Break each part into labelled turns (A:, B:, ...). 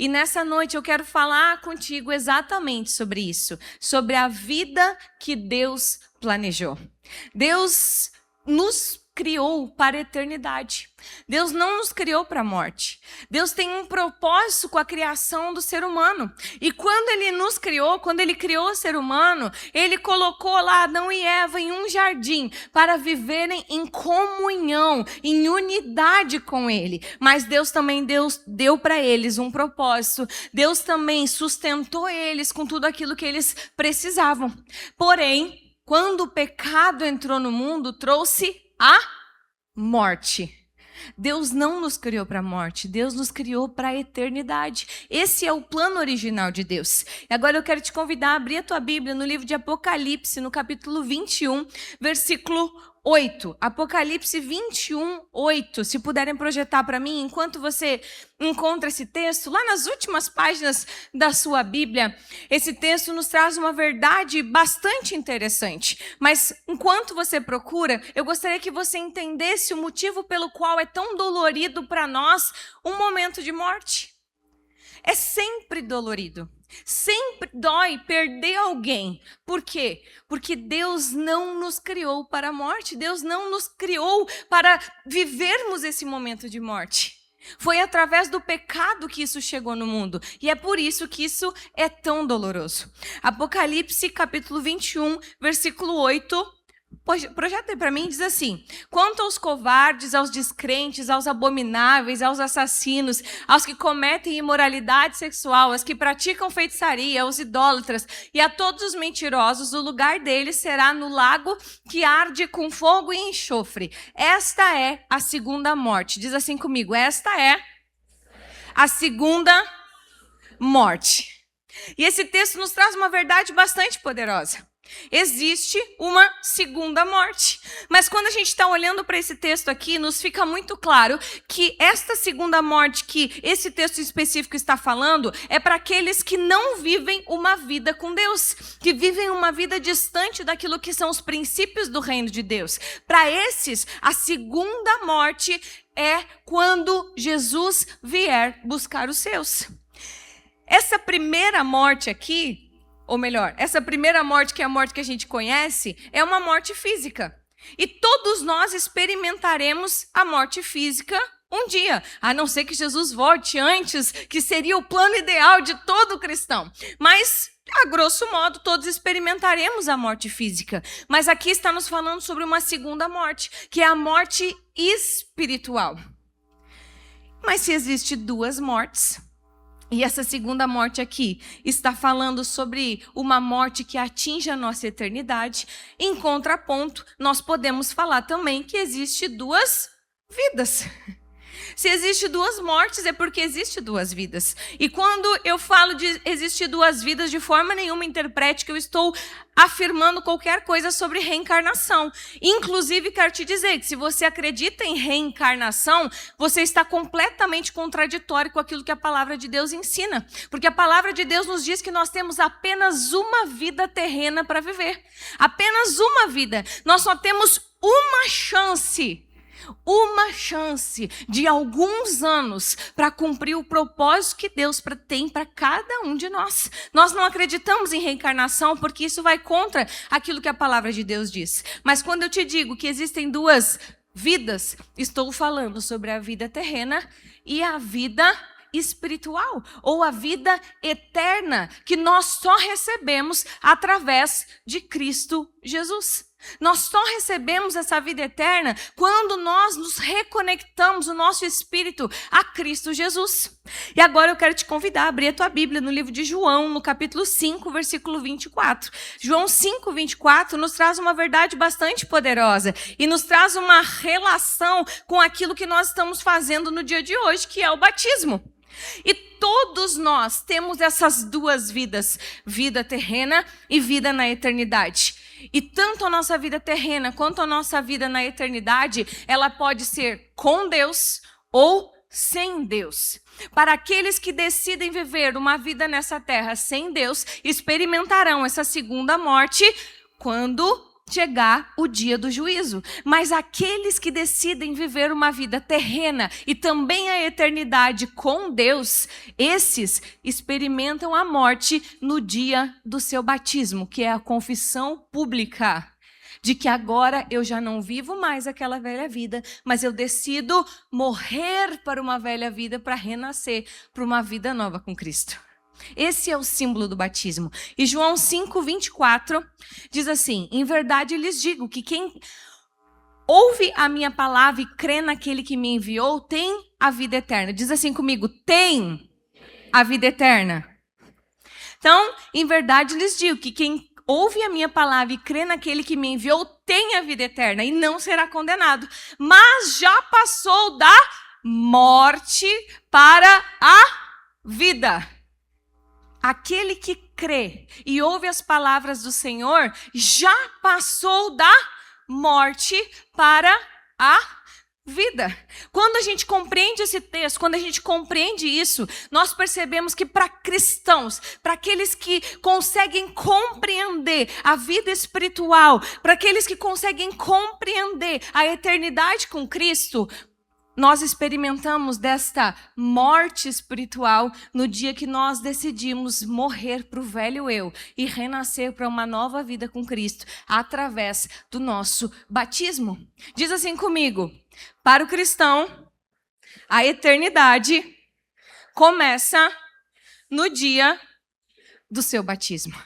A: E nessa noite eu quero falar contigo exatamente sobre isso, sobre a vida que Deus planejou. Deus nos criou para a eternidade. Deus não nos criou para a morte. Deus tem um propósito com a criação do ser humano. E quando Ele nos criou, quando Ele criou o ser humano, Ele colocou lá Adão e Eva em um jardim para viverem em comunhão, em unidade com Ele. Mas Deus também deu para eles um propósito. Deus também sustentou eles com tudo aquilo que eles precisavam. Porém, quando o pecado entrou no mundo, trouxe a morte. Deus não nos criou para a morte, Deus nos criou para a eternidade. Esse é o plano original de Deus. E agora eu quero te convidar a abrir a tua Bíblia no livro de Apocalipse, no capítulo 21, versículo 8. Apocalipse 21, 8. Se puderem projetar para mim, enquanto você encontra esse texto, lá nas últimas páginas da sua Bíblia, esse texto nos traz uma verdade bastante interessante. Mas enquanto você procura, eu gostaria que você entendesse o motivo pelo qual é tão dolorido para nós um momento de morte. É sempre dolorido. Sempre dói perder alguém. Por quê? Porque Deus não nos criou para a morte. Deus não nos criou para vivermos esse momento de morte. Foi através do pecado que isso chegou no mundo. E é por isso que isso é tão doloroso. Apocalipse, capítulo 21, versículo 8. Projeta aí para mim, diz assim: quanto aos covardes, aos descrentes, aos abomináveis, aos assassinos, aos que cometem imoralidade sexual, aos que praticam feitiçaria, aos idólatras e a todos os mentirosos, o lugar deles será no lago que arde com fogo e enxofre. Esta é a segunda morte. Diz assim comigo: esta é a segunda morte. E esse texto nos traz uma verdade bastante poderosa. Existe uma segunda morte. Mas quando a gente está olhando para esse texto aqui, nos fica muito claro que esta segunda morte que esse texto específico está falando é para aqueles que não vivem uma vida com Deus, que vivem uma vida distante daquilo que são os princípios do reino de Deus. Para esses, a segunda morte é quando Jesus vier buscar os seus. Essa primeira morte aqui, ou melhor, essa primeira morte, que é a morte que a gente conhece, é uma morte física. E todos nós experimentaremos a morte física um dia, a não ser que Jesus volte antes, que seria o plano ideal de todo cristão. Mas, a grosso modo, todos experimentaremos a morte física. Mas aqui está nos falando sobre uma segunda morte, que é a morte espiritual. Mas se existe duas mortes, e essa segunda morte aqui está falando sobre uma morte que atinge a nossa eternidade. Em contraponto, nós podemos falar também que existe duas vidas. Se existe duas mortes, é porque existe duas vidas. E quando eu falo de existir duas vidas, de forma nenhuma interprete que eu estou afirmando qualquer coisa sobre reencarnação. Inclusive, quero te dizer que se você acredita em reencarnação, você está completamente contraditório com aquilo que a palavra de Deus ensina. Porque a palavra de Deus nos diz que nós temos apenas uma vida terrena para viver. Apenas uma vida. Nós só temos uma chance de alguns anos para cumprir o propósito que Deus tem para cada um de nós. Nós não acreditamos em reencarnação porque isso vai contra aquilo que a palavra de Deus diz. Mas quando eu te digo que existem duas vidas, estou falando sobre a vida terrena e a vida espiritual, ou a vida eterna, que nós só recebemos através de Cristo Jesus. Nós só recebemos essa vida eterna quando nós nos reconectamos, o nosso espírito, a Cristo Jesus. E agora eu quero te convidar a abrir a tua Bíblia no livro de João, no capítulo 5, versículo 24. João 5, 24 nos traz uma verdade bastante poderosa e nos traz uma relação com aquilo que nós estamos fazendo no dia de hoje, que é o batismo. E todos nós temos essas duas vidas, vida terrena e vida na eternidade. E tanto a nossa vida terrena quanto a nossa vida na eternidade, ela pode ser com Deus ou sem Deus. Para aqueles que decidem viver uma vida nessa terra sem Deus, experimentarão essa segunda morte quando chegar o dia do juízo. Mas aqueles que decidem viver uma vida terrena e também a eternidade com Deus, esses experimentam a morte no dia do seu batismo, que é a confissão pública de que agora eu já não vivo mais aquela velha vida, mas eu decido morrer para uma velha vida para renascer para uma vida nova com Cristo. Esse é o símbolo do batismo. E João 5:24 diz assim: em verdade lhes digo que quem ouve a minha palavra e crê naquele que me enviou tem a vida eterna. Diz assim comigo: tem a vida eterna. Então, em verdade lhes digo que quem ouve a minha palavra e crê naquele que me enviou tem a vida eterna e não será condenado, mas já passou da morte para a vida. Aquele que crê e ouve as palavras do Senhor já passou da morte para a vida. Quando a gente compreende esse texto, quando a gente compreende isso, nós percebemos que para cristãos, para aqueles que conseguem compreender a vida espiritual, para aqueles que conseguem compreender a eternidade com Cristo, nós experimentamos desta morte espiritual no dia que nós decidimos morrer para o velho eu e renascer para uma nova vida com Cristo através do nosso batismo. Diz assim comigo: para o cristão, a eternidade começa no dia do seu batismo.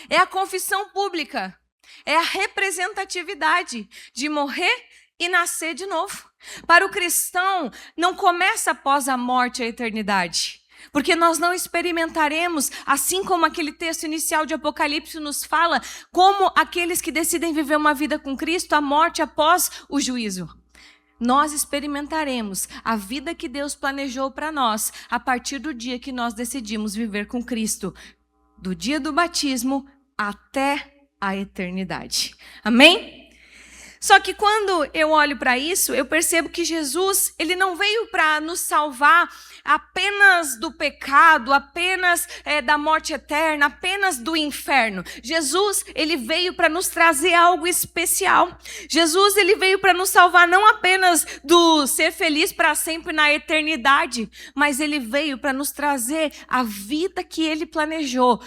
A: É a confissão pública, é a representatividade de morrer e nascer de novo. Para o cristão, não começa após a morte a eternidade, porque nós não experimentaremos, assim como aquele texto inicial de Apocalipse nos fala, como aqueles que decidem viver uma vida com Cristo, a morte após o juízo. Nós experimentaremos a vida que Deus planejou para nós a partir do dia que nós decidimos viver com Cristo, do dia do batismo até a eternidade. Amém? Só que quando eu olho para isso, eu percebo que Jesus, ele não veio para nos salvar apenas do pecado, apenas da morte eterna, apenas do inferno. Jesus, ele veio para nos trazer algo especial. Jesus, ele veio para nos salvar não apenas do ser feliz para sempre na eternidade, mas ele veio para nos trazer a vida que ele planejou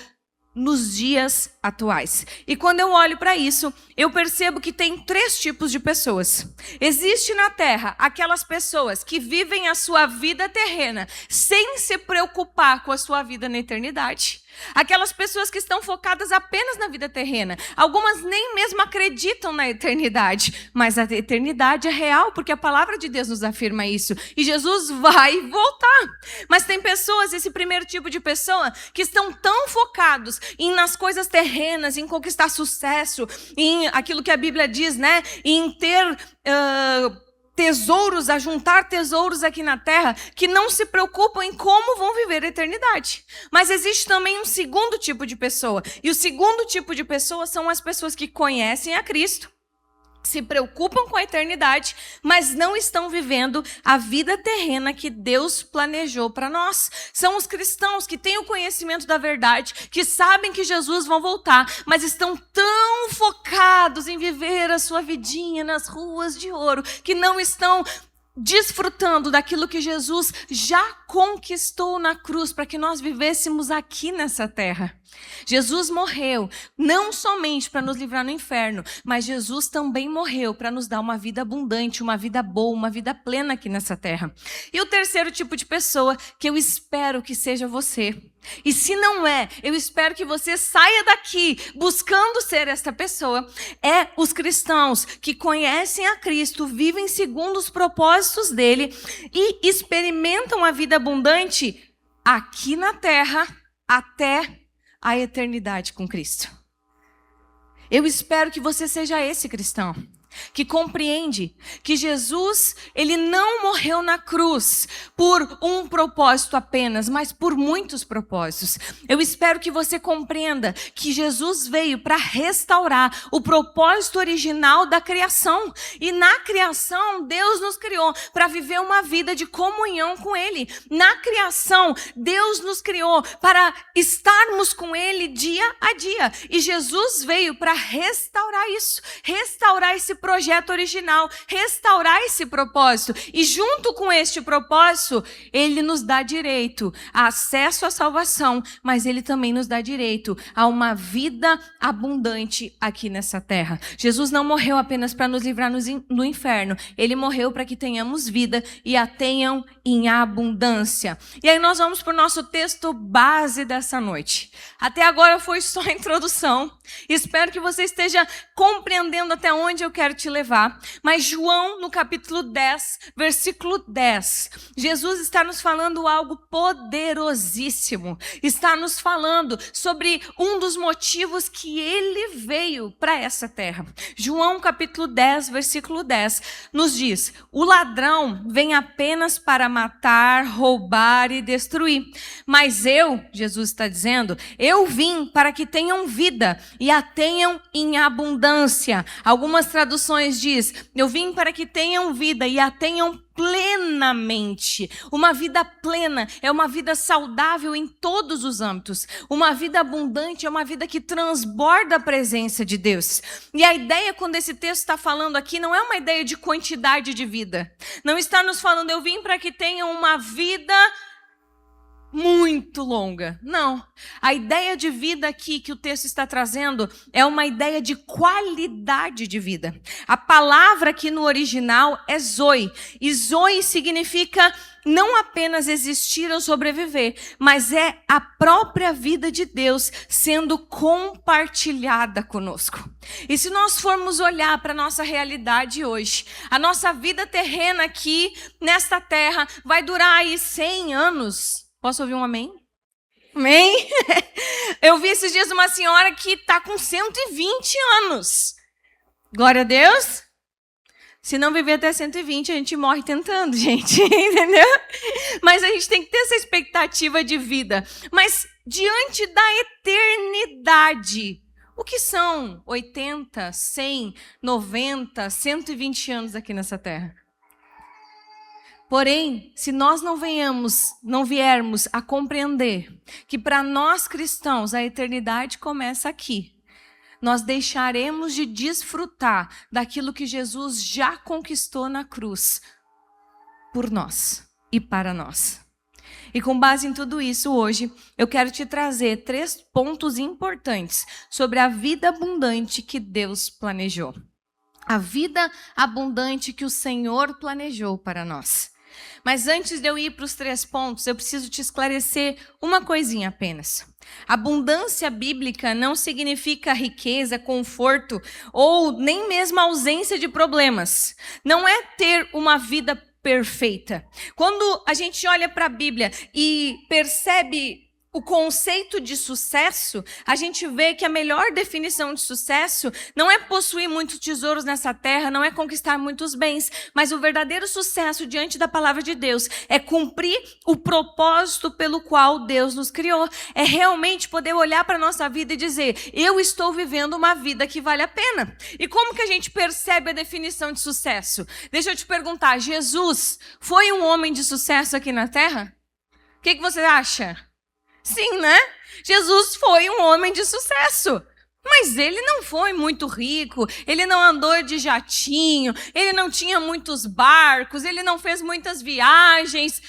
A: nos dias atuais. E quando eu olho para isso, eu percebo que tem 3 tipos de pessoas. Existe na Terra aquelas pessoas que vivem a sua vida terrena sem se preocupar com a sua vida na eternidade. Aquelas pessoas que estão focadas apenas na vida terrena. Algumas nem mesmo acreditam na eternidade, mas a eternidade é real, porque a palavra de Deus nos afirma isso. E Jesus vai voltar. Mas tem pessoas, esse primeiro tipo de pessoa, que estão tão focados nas coisas terrenas, em conquistar sucesso, em aquilo que a Bíblia diz, né? Em ter tesouros, a juntar tesouros aqui na terra, que não se preocupam em como vão viver a eternidade. Mas existe também um segundo tipo de pessoa. E o segundo tipo de pessoa são as pessoas que conhecem a Cristo, se preocupam com a eternidade, mas não estão vivendo a vida terrena que Deus planejou para nós. São os cristãos que têm o conhecimento da verdade, que sabem que Jesus vai voltar, mas estão tão focados em viver a sua vidinha nas ruas de ouro, que não estão desfrutando daquilo que Jesus já conquistou na cruz para que nós vivêssemos aqui nessa terra. Jesus morreu não somente para nos livrar no inferno, mas Jesus também morreu para nos dar uma vida abundante, uma vida boa, uma vida plena aqui nessa terra. E o terceiro tipo de pessoa, que eu espero que seja você. E se não é, eu espero que você saia daqui buscando ser esta pessoa. É os cristãos que conhecem a Cristo, vivem segundo os propósitos dele e experimentam a vida abundante aqui na terra até a eternidade com Cristo. Eu espero que você seja esse cristão. que compreende que Jesus, ele não morreu na cruz por um propósito apenas, mas por muitos propósitos. Eu espero que você compreenda que Jesus veio para restaurar o propósito original da criação. E na criação, Deus nos criou para viver uma vida de comunhão com Ele. Na criação, Deus nos criou para estarmos com Ele dia a dia. E Jesus veio para restaurar isso, restaurar esse projeto original, restaurar esse propósito. E junto com este propósito, Ele nos dá direito a acesso à salvação, mas Ele também nos dá direito a uma vida abundante aqui nessa terra. Jesus não morreu apenas para nos livrar do inferno. Ele morreu para que tenhamos vida e a tenham em abundância. E aí nós vamos para o nosso texto base dessa noite. Até agora foi só a introdução. Espero que você esteja compreendendo até onde eu quero te levar. Mas João, no capítulo 10, versículo 10, Jesus está nos falando algo poderosíssimo. Está nos falando sobre um dos motivos que Ele veio para essa terra. João, capítulo 10, versículo 10, nos diz: o ladrão vem apenas para matar, roubar e destruir. Mas eu, Jesus está dizendo, eu vim para que tenham vida e a tenham em abundância. Algumas traduções diz, eu vim para que tenham vida e a tenham plenamente. Uma vida plena é uma vida saudável em todos os âmbitos. Uma vida abundante é uma vida que transborda a presença de Deus. E a ideia, quando esse texto está falando aqui, não é uma ideia de quantidade de vida. Não está nos falando, eu vim para que tenham uma vida muito longa. Não. A ideia de vida aqui que o texto está trazendo é uma ideia de qualidade de vida. A palavra aqui no original é zoe. E zoe significa não apenas existir ou sobreviver, mas é a própria vida de Deus sendo compartilhada conosco. E se nós formos olhar para a nossa realidade hoje, a nossa vida terrena aqui nesta terra vai durar aí 100 anos. Posso ouvir um amém? Amém? Eu vi esses dias uma senhora que está com 120 anos. Glória a Deus. Se não viver até 120, a gente morre tentando, gente. Entendeu? Mas a gente tem que ter essa expectativa de vida. Mas diante da eternidade, o que são 80, 100, 90, 120 anos aqui nessa terra? Porém, se nós não viermos a compreender que para nós cristãos a eternidade começa aqui, nós deixaremos de desfrutar daquilo que Jesus já conquistou na cruz por nós e para nós. E com base em tudo isso, hoje, eu quero te trazer 3 pontos importantes sobre a vida abundante que Deus planejou. A vida abundante que o Senhor planejou para nós. Mas antes de eu ir para os 3 pontos, eu preciso te esclarecer uma coisinha apenas. Abundância bíblica não significa riqueza, conforto ou nem mesmo ausência de problemas. Não é ter uma vida perfeita. Quando a gente olha para a Bíblia e percebe o conceito de sucesso, a gente vê que a melhor definição de sucesso não é possuir muitos tesouros nessa terra, não é conquistar muitos bens, mas o verdadeiro sucesso diante da palavra de Deus é cumprir o propósito pelo qual Deus nos criou. É realmente poder olhar para a nossa vida e dizer, eu estou vivendo uma vida que vale a pena. E como que a gente percebe a definição de sucesso? Deixa eu te perguntar, Jesus foi um homem de sucesso aqui na terra? O que você acha? Sim, né? Jesus foi um homem de sucesso. Mas ele não foi muito rico, ele não andou de jatinho, ele não tinha muitos barcos, ele não fez muitas viagens.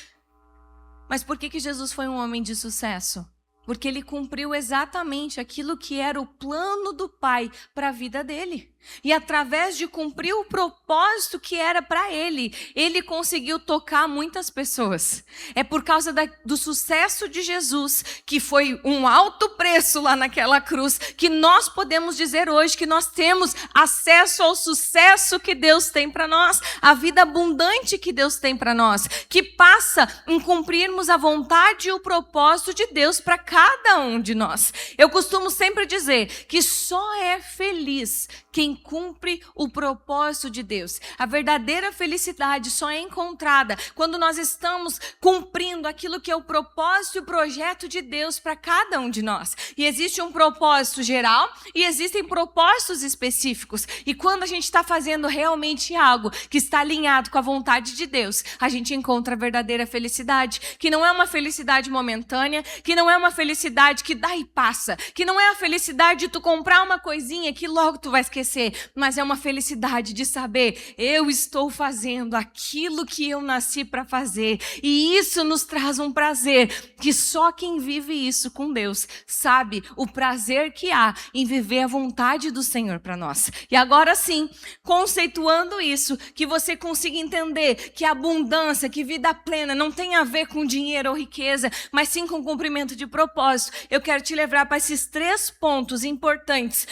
A: Mas por que Jesus foi um homem de sucesso? Porque ele cumpriu exatamente aquilo que era o plano do Pai para a vida dele. E através de cumprir o propósito que era para ele, ele conseguiu tocar muitas pessoas. É por causa do sucesso de Jesus, que foi um alto preço lá naquela cruz, que nós podemos dizer hoje que nós temos acesso ao sucesso que Deus tem para nós, a vida abundante que Deus tem para nós, que passa em cumprirmos a vontade e o propósito de Deus para cada um de nós. Eu costumo sempre dizer que só é feliz quem cumpre o propósito de Deus. A verdadeira felicidade só é encontrada quando nós estamos cumprindo aquilo que é o propósito e o projeto de Deus para cada um de nós. E existe um propósito geral e existem propósitos específicos. E quando a gente está fazendo realmente algo que está alinhado com a vontade de Deus, a gente encontra a verdadeira felicidade, que não é uma felicidade momentânea, que não é uma felicidade que dá e passa, que não é a felicidade de tu comprar uma coisinha que logo tu vai esquecer, mas é uma felicidade de saber, eu estou fazendo aquilo que eu nasci para fazer, e isso nos traz um prazer que só quem vive isso com Deus sabe o prazer que há em viver a vontade do Senhor para nós. E agora sim, conceituando isso, que você consiga entender que a abundância, que vida plena não tem a ver com dinheiro ou riqueza, mas sim com cumprimento de propósito. Eu quero te levar para esses 3 pontos importantes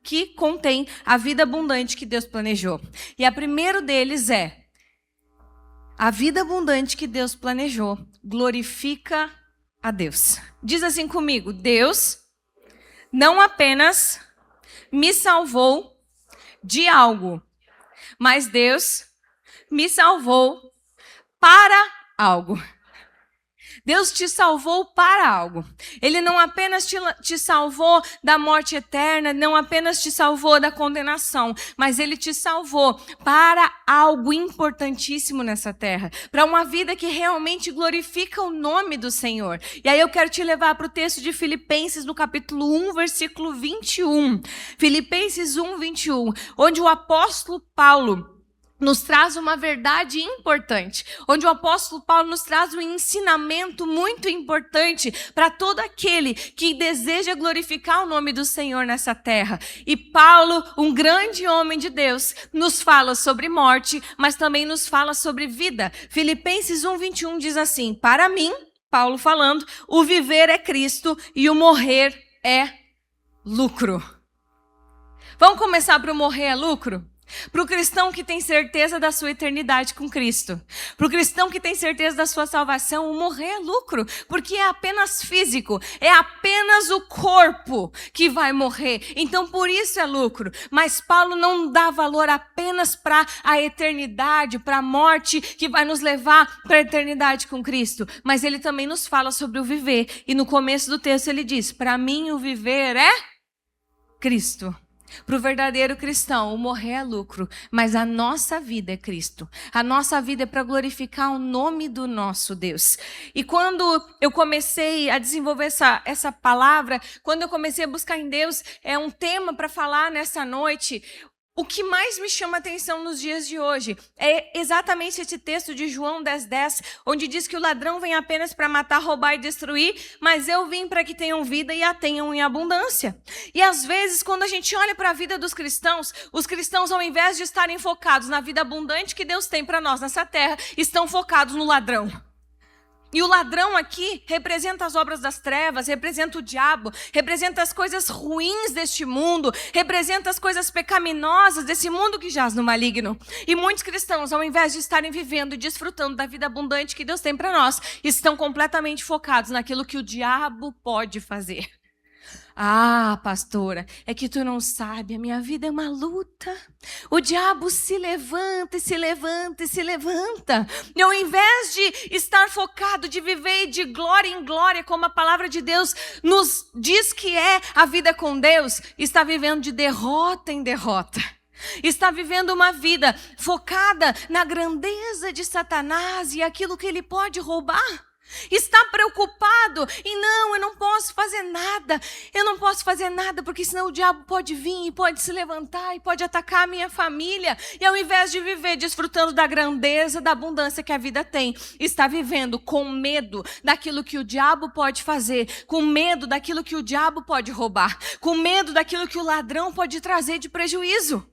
A: que contém a vida abundante que Deus planejou. E o primeiro deles é: a vida abundante que Deus planejou glorifica a Deus. Diz assim comigo: Deus não apenas me salvou de algo, mas Deus me salvou para algo. Deus te salvou para algo. Ele não apenas te salvou da morte eterna, não apenas te salvou da condenação, mas Ele te salvou para algo importantíssimo nessa terra, para uma vida que realmente glorifica o nome do Senhor. E aí eu quero te levar para o texto de Filipenses, no capítulo 1, versículo 21. Filipenses 1, 21, onde o apóstolo Paulo nos traz uma verdade importante, onde o apóstolo Paulo nos traz um ensinamento muito importante para todo aquele que deseja glorificar o nome do Senhor nessa terra. E Paulo, um grande homem de Deus, nos fala sobre morte, mas também nos fala sobre vida. Filipenses 1, 21 diz assim: para mim, Paulo falando, o viver é Cristo e o morrer é lucro. Vamos começar para o morrer é lucro? Para o cristão que tem certeza da sua eternidade com Cristo, para o cristão que tem certeza da sua salvação, o morrer é lucro, porque é apenas físico, é apenas o corpo que vai morrer, então por isso é lucro. Mas Paulo não dá valor apenas para a eternidade, para a morte que vai nos levar para a eternidade com Cristo, mas ele também nos fala sobre o viver, e no começo do texto ele diz: para mim o viver é Cristo. Para o verdadeiro cristão, o morrer é lucro, mas a nossa vida é Cristo. A nossa vida é para glorificar o nome do nosso Deus. E quando eu comecei a desenvolver essa palavra, quando eu comecei a buscar em Deus, é um tema para falar nessa noite. O que mais me chama a atenção nos dias de hoje é exatamente esse texto de João 10:10, onde diz que o ladrão vem apenas para matar, roubar e destruir, mas eu vim para que tenham vida e a tenham em abundância. E às vezes, quando a gente olha para a vida dos cristãos, os cristãos, ao invés de estarem focados na vida abundante que Deus tem para nós nessa terra, estão focados no ladrão. E o ladrão aqui representa as obras das trevas, representa o diabo, representa as coisas ruins deste mundo, representa as coisas pecaminosas desse mundo que jaz no maligno. E muitos cristãos, ao invés de estarem vivendo e desfrutando da vida abundante que Deus tem para nós, estão completamente focados naquilo que o diabo pode fazer. Ah, pastora, é que tu não sabe, a minha vida é uma luta. O diabo se levanta e se levanta e se levanta. E ao invés de estar focado, de viver de glória em glória, como a palavra de Deus nos diz que é a vida com Deus, está vivendo de derrota em derrota. Está vivendo uma vida focada na grandeza de Satanás e aquilo que ele pode roubar. Está preocupado e não, eu não posso fazer nada porque senão o diabo pode vir e pode se levantar e pode atacar a minha família. E ao invés de viver desfrutando da grandeza, da abundância que a vida tem, está vivendo com medo daquilo que o diabo pode fazer, com medo daquilo que o diabo pode roubar, com medo daquilo que o ladrão pode trazer de prejuízo.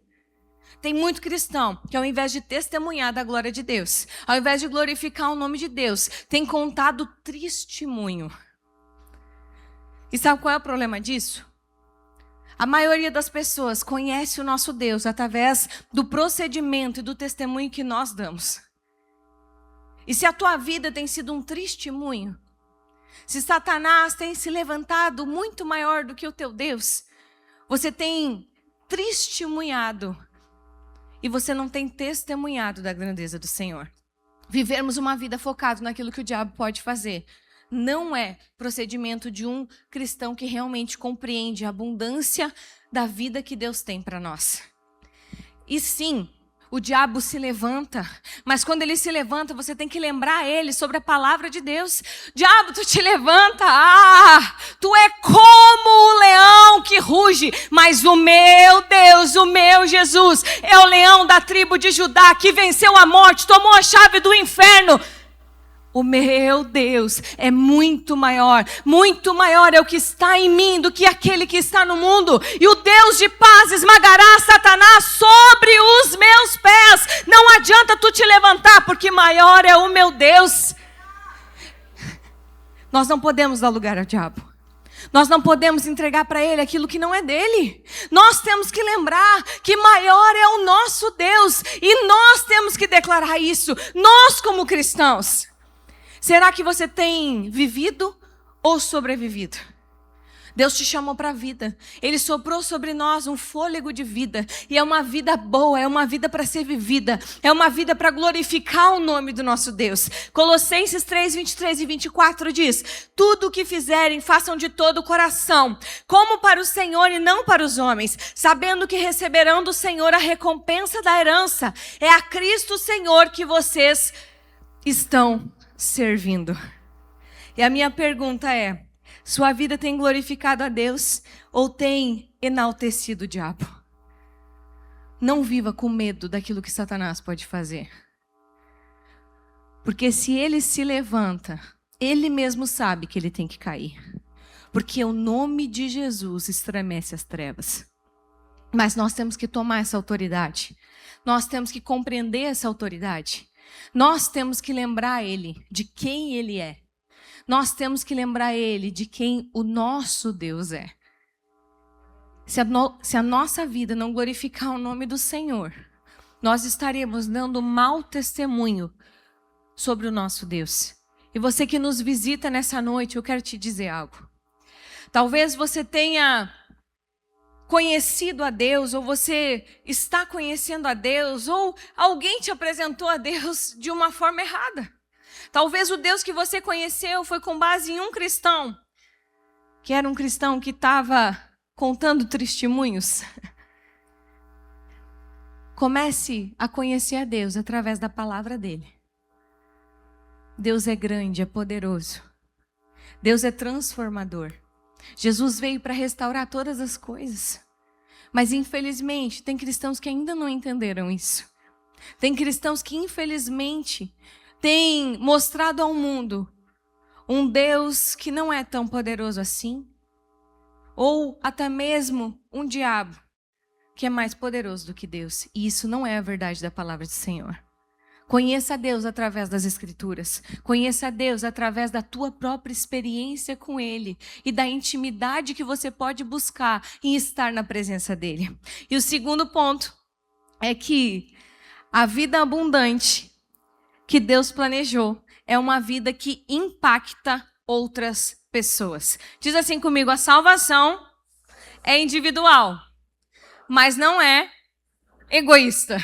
A: Tem muito cristão que, ao invés de testemunhar da glória de Deus, ao invés de glorificar o nome de Deus, tem contado testemunho. E sabe qual é o problema disso? A maioria das pessoas conhece o nosso Deus através do procedimento e do testemunho que nós damos. E se a tua vida tem sido um testemunho, se Satanás tem se levantado muito maior do que o teu Deus, você tem testemunhado e você não tem testemunhado da grandeza do Senhor. Vivermos uma vida focada naquilo que o diabo pode fazer não é procedimento de um cristão que realmente compreende a abundância da vida que Deus tem para nós. E sim, o diabo se levanta, mas quando ele se levanta, você tem que lembrar ele sobre a palavra de Deus. Diabo, tu te levanta, tu é como o leão que ruge, mas o meu Deus, o meu Jesus, é o leão da tribo de Judá que venceu a morte, tomou a chave do inferno. O meu Deus é muito maior é o que está em mim do que aquele que está no mundo. E o Deus de paz esmagará Satanás sobre os meus pés. Não adianta tu te levantar, porque maior é o meu Deus. Nós não podemos dar lugar ao diabo. Nós não podemos entregar para ele aquilo que não é dele. Nós temos que lembrar que maior é o nosso Deus. E nós temos que declarar isso, nós como cristãos. Será que você tem vivido ou sobrevivido? Deus te chamou para a vida. Ele soprou sobre nós um fôlego de vida. E é uma vida boa, é uma vida para ser vivida. É uma vida para glorificar o nome do nosso Deus. Colossenses 3, 23 e 24 diz: tudo o que fizerem, façam de todo o coração, como para o Senhor e não para os homens, sabendo que receberão do Senhor a recompensa da herança. É a Cristo Senhor que vocês estão servindo. E a minha pergunta é: sua vida tem glorificado a Deus ou tem enaltecido o diabo? Não viva com medo daquilo que Satanás pode fazer. Porque se ele se levanta, ele mesmo sabe que ele tem que cair. Porque o nome de Jesus estremece as trevas. Mas nós temos que tomar essa autoridade. Nós temos que compreender essa autoridade. Nós temos que lembrar ele de quem ele é. Nós temos que lembrar ele de quem o nosso Deus é. Se a nossa vida não glorificar o nome do Senhor, nós estaremos dando mau testemunho sobre o nosso Deus. E você que nos visita nessa noite, eu quero te dizer algo. Talvez você tenha conhecido a Deus, ou você está conhecendo a Deus, ou alguém te apresentou a Deus de uma forma errada. Talvez o Deus que você conheceu foi com base em um cristão, que era um cristão que estava contando testemunhos. Comece a conhecer a Deus através da palavra dele. Deus é grande, é poderoso. Deus é transformador. Jesus veio para restaurar todas as coisas. Mas infelizmente tem cristãos que ainda não entenderam isso. Tem cristãos que infelizmente têm mostrado ao mundo um Deus que não é tão poderoso assim. Ou até mesmo um diabo que é mais poderoso do que Deus. E isso não é a verdade da palavra do Senhor. Conheça a Deus através das Escrituras. Conheça a Deus através da tua própria experiência com Ele e da intimidade que você pode buscar em estar na presença dEle. E o segundo ponto é que a vida abundante que Deus planejou é uma vida que impacta outras pessoas. Diz assim comigo: a salvação é individual, mas não é egoísta.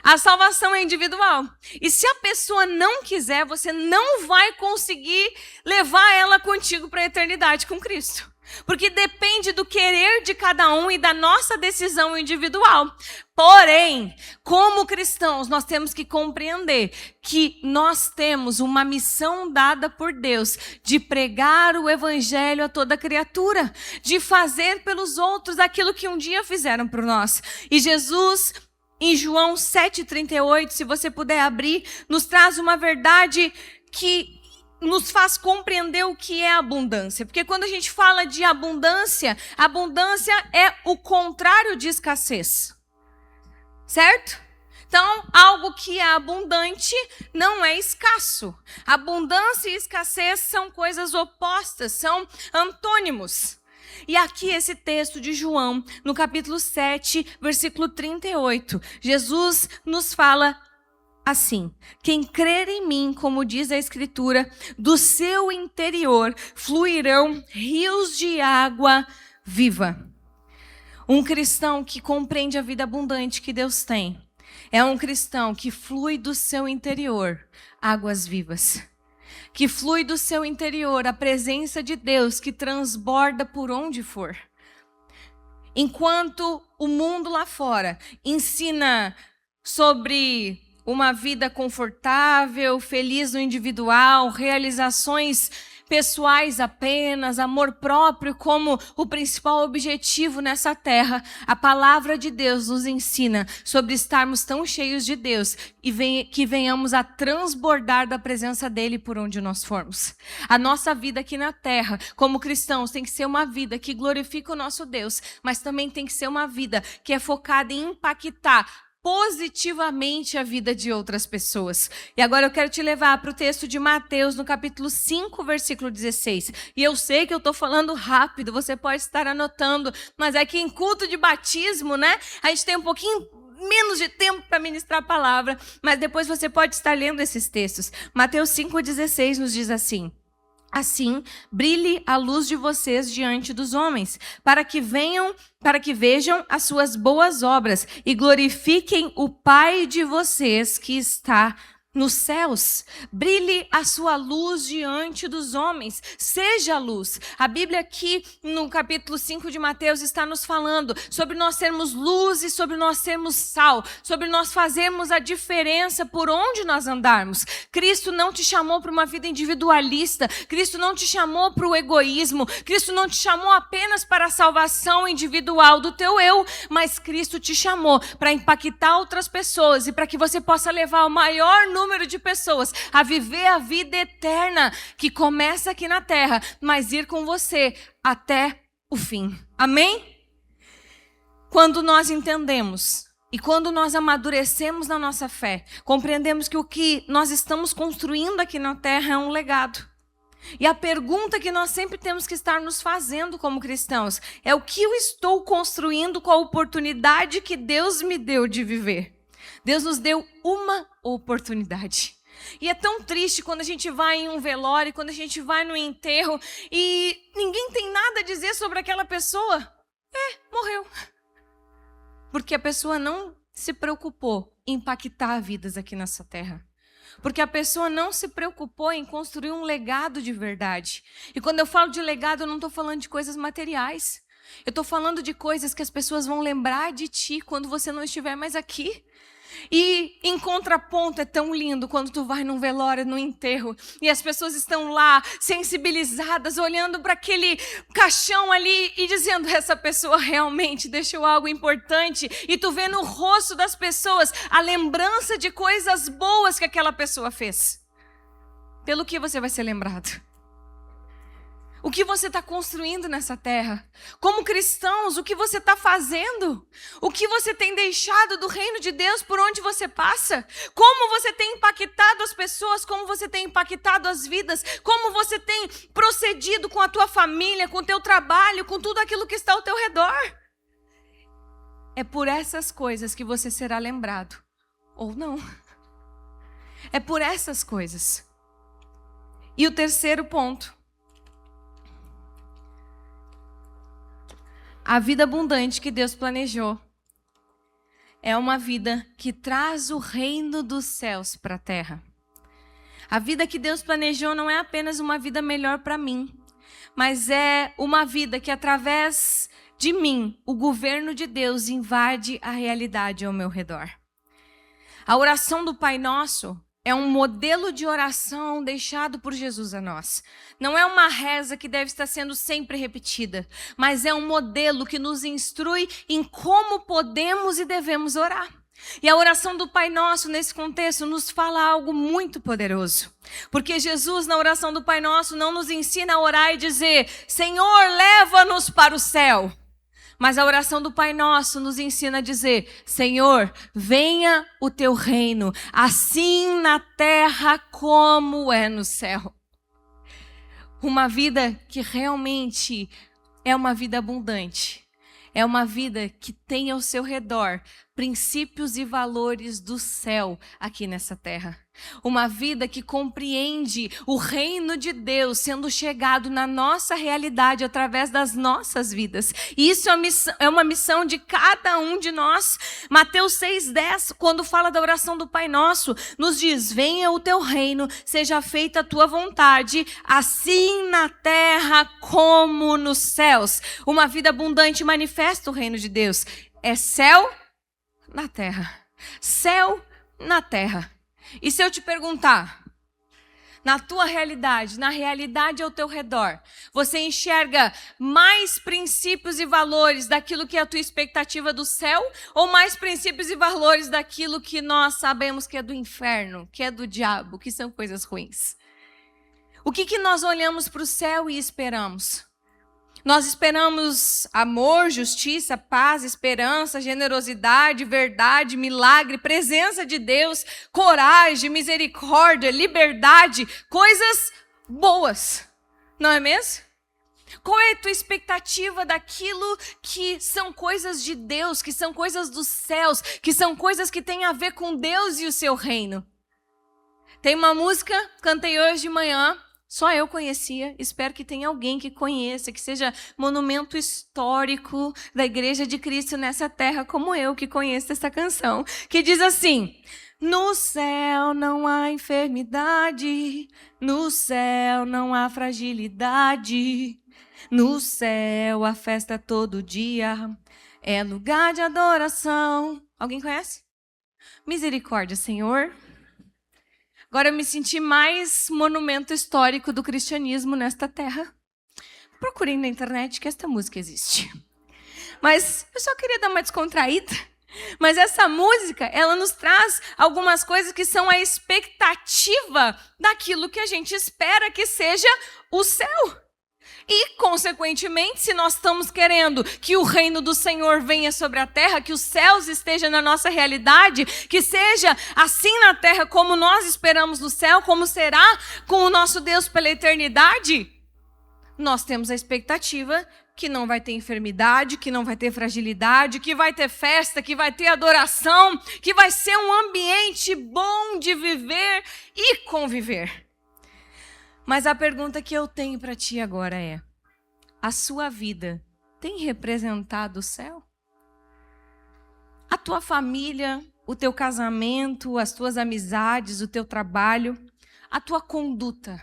A: A salvação é individual. E se a pessoa não quiser, você não vai conseguir levar ela contigo para a eternidade com Cristo. Porque depende do querer de cada um e da nossa decisão individual. Porém, como cristãos, nós temos que compreender que nós temos uma missão dada por Deus de pregar o evangelho a toda criatura, de fazer pelos outros aquilo que um dia fizeram por nós. E Jesus, em João 7,38, se você puder abrir, nos traz uma verdade que nos faz compreender o que é abundância. Porque quando a gente fala de abundância, abundância é o contrário de escassez. Certo? Então, algo que é abundante não é escasso. Abundância e escassez são coisas opostas, são antônimos. E aqui esse texto de João, no capítulo 7, versículo 38, Jesus nos fala assim: quem crer em mim, como diz a Escritura, do seu interior fluirão rios de água viva. Um cristão que compreende a vida abundante que Deus tem é um cristão que flui do seu interior águas vivas. Que flui do seu interior a presença de Deus que transborda por onde for. Enquanto o mundo lá fora ensina sobre uma vida confortável, feliz no individual, realizações pessoais apenas, amor próprio como o principal objetivo nessa terra, a palavra de Deus nos ensina sobre estarmos tão cheios de Deus e que venhamos a transbordar da presença dele por onde nós formos. A nossa vida aqui na terra, como cristãos, tem que ser uma vida que glorifica o nosso Deus, mas também tem que ser uma vida que é focada em impactar positivamente a vida de outras pessoas. E agora eu quero te levar para o texto de Mateus, no capítulo 5, versículo 16. E eu sei que eu estou falando rápido, você pode estar anotando, mas é que em culto de batismo, né, a gente tem um pouquinho menos de tempo para ministrar a palavra, mas depois você pode estar lendo esses textos. Mateus 5,16 nos diz assim: assim, brilhe a luz de vocês diante dos homens, para que vejam as suas boas obras e glorifiquem o Pai de vocês que está nos céus. Brilhe a sua luz diante dos homens. Seja a luz. A Bíblia aqui no capítulo 5 de Mateus está nos falando sobre nós sermos luz e sobre nós sermos sal, sobre nós fazermos a diferença por onde nós andarmos. Cristo não te chamou para uma vida individualista. Cristo não te chamou para o egoísmo. Cristo não te chamou apenas para a salvação individual do teu eu, mas Cristo te chamou para impactar outras pessoas e para que você possa levar o maior número de pessoas a viver a vida eterna que começa aqui na terra, mas ir com você até o fim. Amém? Quando nós entendemos e quando nós amadurecemos na nossa fé, compreendemos que o que nós estamos construindo aqui na terra é um legado. E a pergunta que nós sempre temos que estar nos fazendo como cristãos é: o que eu estou construindo com a oportunidade que Deus me deu de viver? Deus nos deu uma oportunidade. E é tão triste quando a gente vai em um velório, quando a gente vai no enterro e ninguém tem nada a dizer sobre aquela pessoa. Morreu. Porque a pessoa não se preocupou em impactar vidas aqui nessa terra. Porque a pessoa não se preocupou em construir um legado de verdade. E quando eu falo de legado, eu não estou falando de coisas materiais. Eu estou falando de coisas que as pessoas vão lembrar de ti quando você não estiver mais aqui. E em contraponto é tão lindo quando tu vai num velório, num enterro, e as pessoas estão lá sensibilizadas, olhando para aquele caixão ali e dizendo: essa pessoa realmente deixou algo importante. E tu vê no rosto das pessoas a lembrança de coisas boas que aquela pessoa fez. Pelo que você vai ser lembrado? O que você está construindo nessa terra? Como cristãos, o que você está fazendo? O que você tem deixado do reino de Deus por onde você passa? Como você tem impactado as pessoas? Como você tem impactado as vidas? Como você tem procedido com a tua família, com o teu trabalho, com tudo aquilo que está ao teu redor? É por essas coisas que você será lembrado, ou não. É por essas coisas. E o terceiro ponto: a vida abundante que Deus planejou é uma vida que traz o reino dos céus para a terra. A vida que Deus planejou não é apenas uma vida melhor para mim, mas é uma vida que, através de mim, o governo de Deus invade a realidade ao meu redor. A oração do Pai Nosso é um modelo de oração deixado por Jesus a nós. Não é uma reza que deve estar sendo sempre repetida, mas é um modelo que nos instrui em como podemos e devemos orar. E a oração do Pai Nosso, nesse contexto, nos fala algo muito poderoso. Porque Jesus, na oração do Pai Nosso, não nos ensina a orar e dizer: Senhor, leva-nos para o céu. Mas a oração do Pai Nosso nos ensina a dizer: Senhor, venha o teu reino, assim na terra como é no céu. Uma vida que realmente é uma vida abundante. É uma vida que tem ao seu redor princípios e valores do céu aqui nessa terra. Uma vida que compreende o reino de Deus sendo chegado na nossa realidade através das nossas vidas. E isso é uma missão de cada um de nós. Mateus 6,10, quando fala da oração do Pai Nosso, nos diz: venha o teu reino, seja feita a tua vontade, assim na terra como nos céus. Uma vida abundante manifesta o reino de Deus. É céu na terra. Céu na terra. E se eu te perguntar, na tua realidade, na realidade ao teu redor, você enxerga mais princípios e valores daquilo que é a tua expectativa do céu, ou mais princípios e valores daquilo que nós sabemos que é do inferno, que é do diabo, que são coisas ruins? O que nós olhamos para o céu e esperamos? Nós esperamos amor, justiça, paz, esperança, generosidade, verdade, milagre, presença de Deus, coragem, misericórdia, liberdade, coisas boas, não é mesmo? Qual é a tua expectativa daquilo que são coisas de Deus, que são coisas dos céus, que são coisas que têm a ver com Deus e o seu reino? Tem uma música, cantei hoje de manhã, só eu conhecia, espero que tenha alguém que conheça, que seja monumento histórico da Igreja de Cristo nessa terra, como eu que conheço essa canção, que diz assim: no céu não há enfermidade, no céu não há fragilidade, no céu a festa todo dia, é lugar de adoração. Alguém conhece? Misericórdia, Senhor. Agora eu me senti mais monumento histórico do cristianismo nesta terra. Procurei na internet que esta música existe. Mas eu só queria dar uma descontraída. Mas essa música, ela nos traz algumas coisas que são a expectativa daquilo que a gente espera que seja o céu. E, consequentemente, se nós estamos querendo que o reino do Senhor venha sobre a terra, que os céus estejam na nossa realidade, que seja assim na terra como nós esperamos no céu, como será com o nosso Deus pela eternidade, nós temos a expectativa que não vai ter enfermidade, que não vai ter fragilidade, que vai ter festa, que vai ter adoração, que vai ser um ambiente bom de viver e conviver. Mas a pergunta que eu tenho para ti agora é: a sua vida tem representado o céu? A tua família, o teu casamento, as tuas amizades, o teu trabalho, a tua conduta.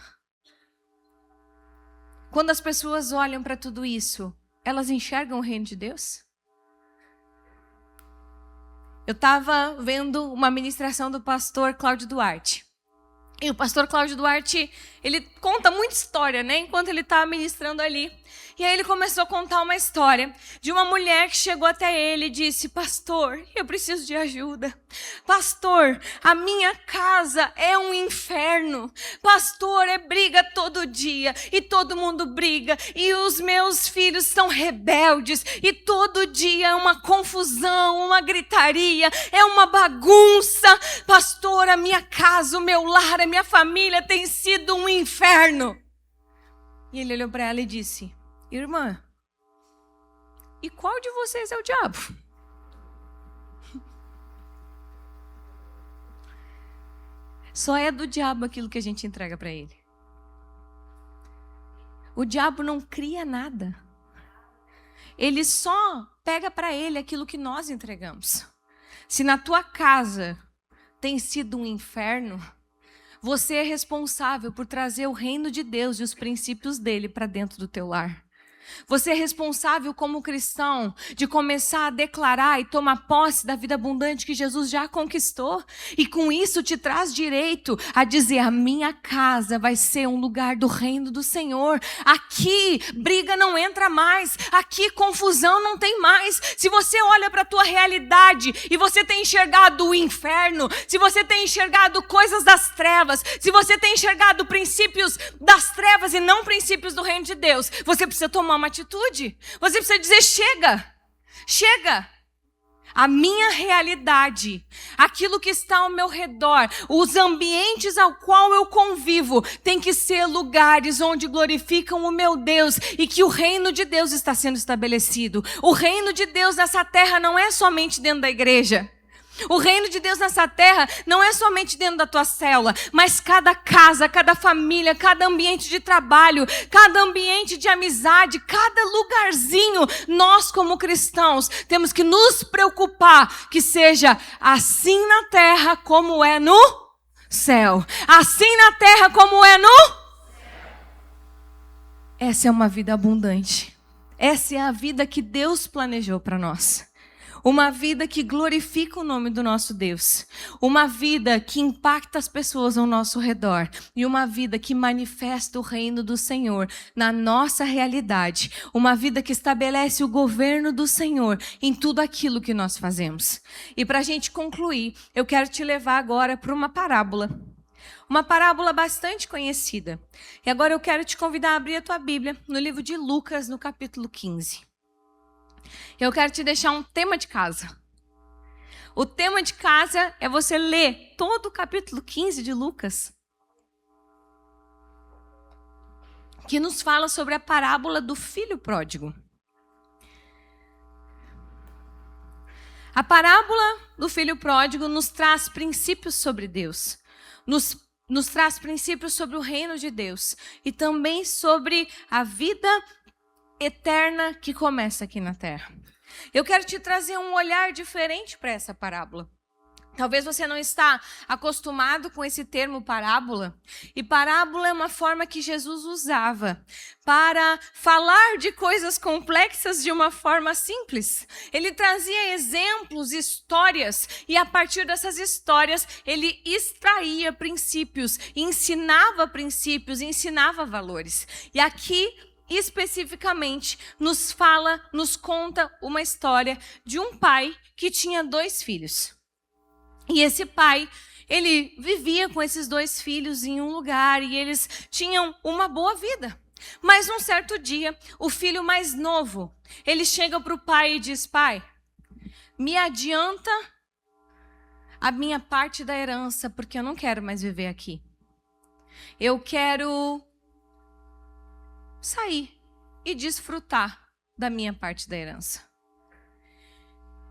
A: Quando as pessoas olham para tudo isso, elas enxergam o reino de Deus? Eu estava vendo uma ministração do pastor Cláudio Duarte. E o pastor Cláudio Duarte, ele conta muita história, né? Enquanto ele estava ministrando ali. E aí ele começou a contar uma história de uma mulher que chegou até ele e disse: pastor, eu preciso de ajuda. Pastor, a minha casa é um inferno. Pastor, é briga todo dia. E todo mundo briga. E os meus filhos são rebeldes. E todo dia é uma confusão, uma gritaria. É uma bagunça. Pastor, a minha casa, o meu lar, a minha família tem sido um inferno. E ele olhou para ela e disse: irmã, e qual de vocês é o diabo? Só é do diabo aquilo que a gente entrega para ele. O diabo não cria nada. Ele só pega para ele aquilo que nós entregamos. Se na tua casa tem sido um inferno, você é responsável por trazer o reino de Deus e os princípios dele para dentro do teu lar. Você é responsável como cristão de começar a declarar e tomar posse da vida abundante que Jesus já conquistou. E com isso te traz direito a dizer: a minha casa vai ser um lugar do reino do Senhor. Aqui briga não entra mais. Aqui confusão não tem mais. Se você olha para a tua realidade e você tem enxergado o inferno, se você tem enxergado coisas das trevas, se você tem enxergado princípios das trevas e não princípios do reino de Deus, você precisa tomar uma atitude. Você precisa dizer: chega, chega. A minha realidade, aquilo que está ao meu redor, os ambientes ao qual eu convivo, tem que ser lugares onde glorificam o meu Deus e que o reino de Deus está sendo estabelecido. O reino de Deus nessa terra não é somente dentro da igreja. O reino de Deus nessa terra não é somente dentro da tua célula, mas cada casa, cada família, cada ambiente de trabalho, cada ambiente de amizade, cada lugarzinho, nós como cristãos temos que nos preocupar que seja assim na terra como é no céu. Assim na terra como é no céu. Essa é uma vida abundante. Essa é a vida que Deus planejou para nós. Uma vida que glorifica o nome do nosso Deus. Uma vida que impacta as pessoas ao nosso redor. E uma vida que manifesta o reino do Senhor na nossa realidade. Uma vida que estabelece o governo do Senhor em tudo aquilo que nós fazemos. E para a gente concluir, eu quero te levar agora para uma parábola. Uma parábola bastante conhecida. E agora eu quero te convidar a abrir a tua Bíblia no livro de Lucas, no capítulo 15. Eu quero te deixar um tema de casa. O tema de casa é você ler todo o capítulo 15 de Lucas, que nos fala sobre a parábola do filho pródigo. A parábola do filho pródigo nos traz princípios sobre Deus, nos traz princípios sobre o reino de Deus e também sobre a vida eterna que começa aqui na terra. Eu quero te trazer um olhar diferente para essa parábola. Talvez você não está acostumado com esse termo parábola. E parábola é uma forma que Jesus usava para falar de coisas complexas de uma forma simples. Ele trazia exemplos, histórias, e a partir dessas histórias ele extraía princípios, ensinava valores. E aqui especificamente nos conta uma história de um pai que tinha 2 filhos. E esse pai, ele vivia com esses 2 filhos em um lugar e eles tinham uma boa vida. Mas um certo dia, o filho mais novo, ele chega para o pai e diz: pai, me adianta a minha parte da herança, porque eu não quero mais viver aqui. Eu quero sair e desfrutar da minha parte da herança.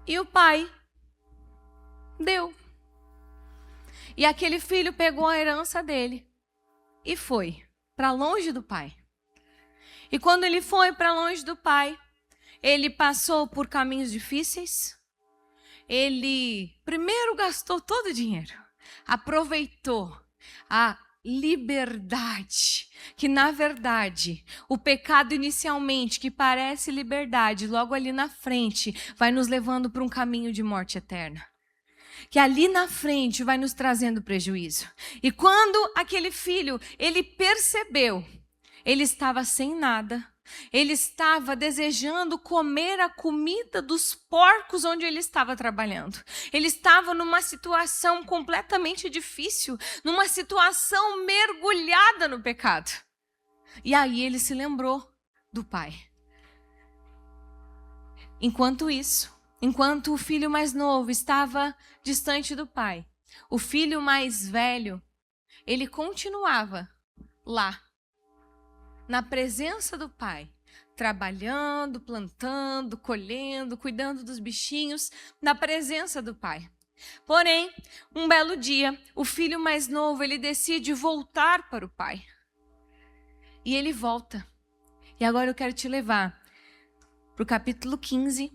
A: E o pai deu. E aquele filho pegou a herança dele e foi para longe do pai. E quando ele foi para longe do pai, ele passou por caminhos difíceis. Ele primeiro gastou todo o dinheiro, aproveitou a liberdade, que na verdade, o pecado inicialmente, que parece liberdade, logo ali na frente, vai nos levando para um caminho de morte eterna. Que ali na frente vai nos trazendo prejuízo. E quando aquele filho, ele percebeu, ele estava sem nada, ele estava desejando comer a comida dos porcos onde ele estava trabalhando. Ele estava numa situação completamente difícil, numa situação mergulhada no pecado. E aí ele se lembrou do pai. Enquanto o filho mais novo estava distante do pai, o filho mais velho, ele continuava lá, na presença do pai, trabalhando, plantando, colhendo, cuidando dos bichinhos, na presença do pai. Porém, um belo dia, o filho mais novo, ele decide voltar para o pai. E ele volta. E agora eu quero te levar para o capítulo 15,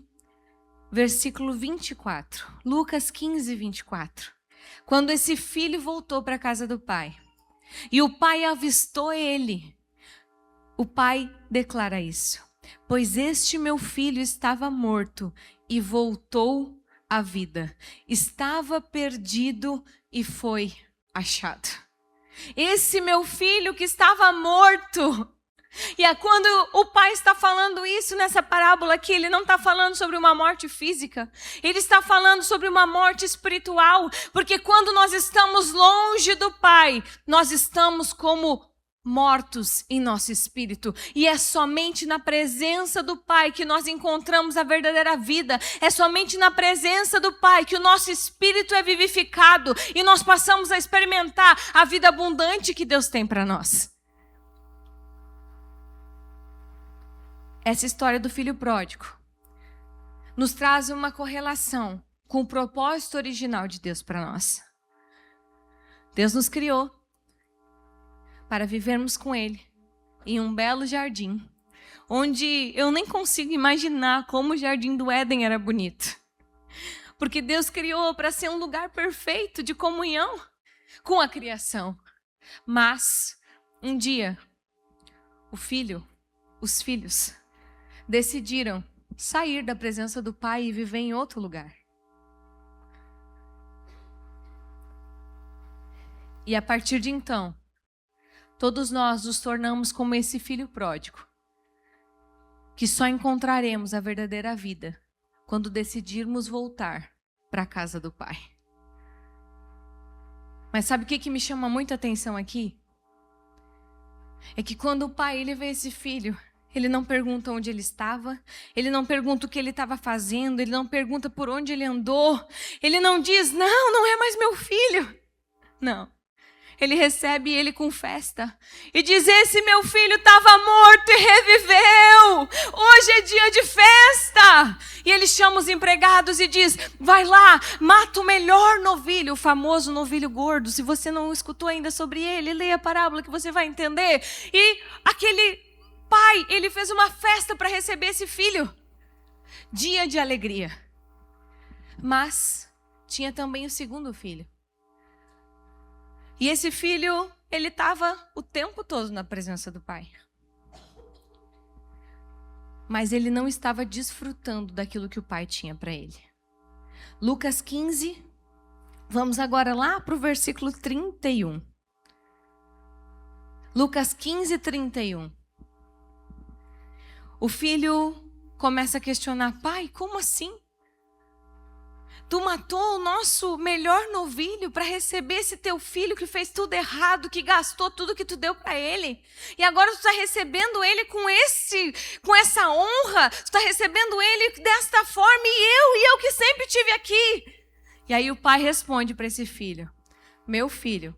A: versículo 24. Lucas 15, 24. Quando esse filho voltou para a casa do pai, e o pai avistou ele, o pai declara isso: pois este meu filho estava morto e voltou à vida. Estava perdido e foi achado. Esse meu filho que estava morto. E é quando o pai está falando isso nessa parábola aqui, ele não está falando sobre uma morte física. Ele está falando sobre uma morte espiritual. Porque quando nós estamos longe do pai, nós estamos como mortos em nosso espírito. E é somente na presença do Pai que nós encontramos a verdadeira vida. É somente na presença do Pai que o nosso espírito é vivificado e nós passamos a experimentar a vida abundante que Deus tem para nós. Essa história do filho pródigo nos traz uma correlação com o propósito original de Deus para nós. Deus nos criou para vivermos com Ele em um belo jardim, onde eu nem consigo imaginar como o jardim do Éden era bonito. Porque Deus criou para ser um lugar perfeito de comunhão com a criação. Mas, um dia, os filhos, decidiram sair da presença do Pai e viver em outro lugar. E a partir de então, todos nós nos tornamos como esse filho pródigo, que só encontraremos a verdadeira vida quando decidirmos voltar para a casa do Pai. Mas sabe o que me chama muita atenção aqui? É que quando o pai ele vê esse filho, ele não pergunta onde ele estava, ele não pergunta o que ele estava fazendo, ele não pergunta por onde ele andou, ele não diz, não é mais meu filho. Não. Ele recebe ele com festa e diz, esse meu filho estava morto e reviveu, hoje é dia de festa. E ele chama os empregados e diz, vai lá, mata o melhor novilho, o famoso novilho gordo. Se você não escutou ainda sobre ele, leia a parábola que você vai entender. E aquele pai, ele fez uma festa para receber esse filho. Dia de alegria. Mas tinha também o segundo filho. E esse filho, ele estava o tempo todo na presença do pai. Mas ele não estava desfrutando daquilo que o pai tinha para ele. Lucas 15, vamos agora lá para o versículo 31. Lucas 15, 31. O filho começa a questionar, pai, como assim? Tu matou o nosso melhor novilho para receber esse teu filho que fez tudo errado, que gastou tudo que tu deu para ele. E agora tu está recebendo ele com essa honra, tu está recebendo ele desta forma e eu que sempre estive aqui. E aí o pai responde para esse filho, meu filho,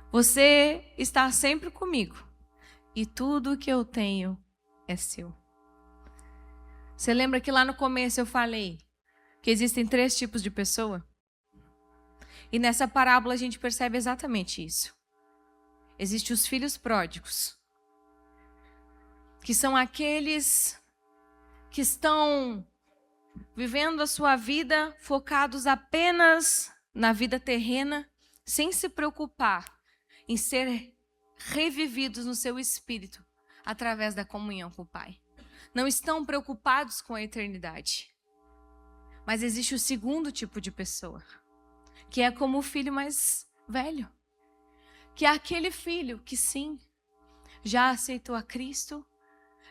A: você está sempre comigo e tudo que eu tenho é seu. Você lembra que lá no começo eu falei que existem 3 tipos de pessoa? E nessa parábola a gente percebe exatamente isso. Existem os filhos pródigos, que são aqueles que estão vivendo a sua vida focados apenas na vida terrena, sem se preocupar em ser revividos no seu espírito através da comunhão com o Pai. Não estão preocupados com a eternidade. Mas existe o segundo tipo de pessoa, que é como o filho mais velho. Que é aquele filho que sim, já aceitou a Cristo,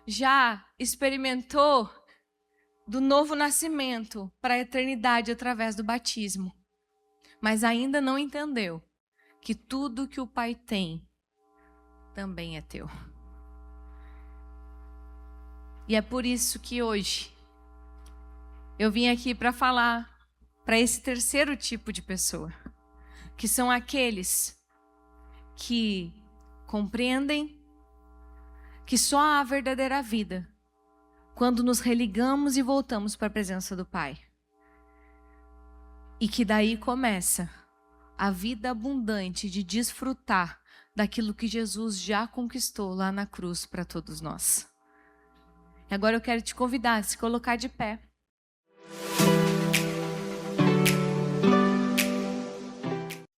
A: já experimentou do novo nascimento para a eternidade através do batismo. Mas ainda não entendeu que tudo que o Pai tem também é teu. E é por isso que hoje eu vim aqui para falar para esse terceiro tipo de pessoa, que são aqueles que compreendem que só há a verdadeira vida quando nos religamos e voltamos para a presença do Pai. E que daí começa a vida abundante de desfrutar daquilo que Jesus já conquistou lá na cruz para todos nós. E agora eu quero te convidar a se colocar de pé.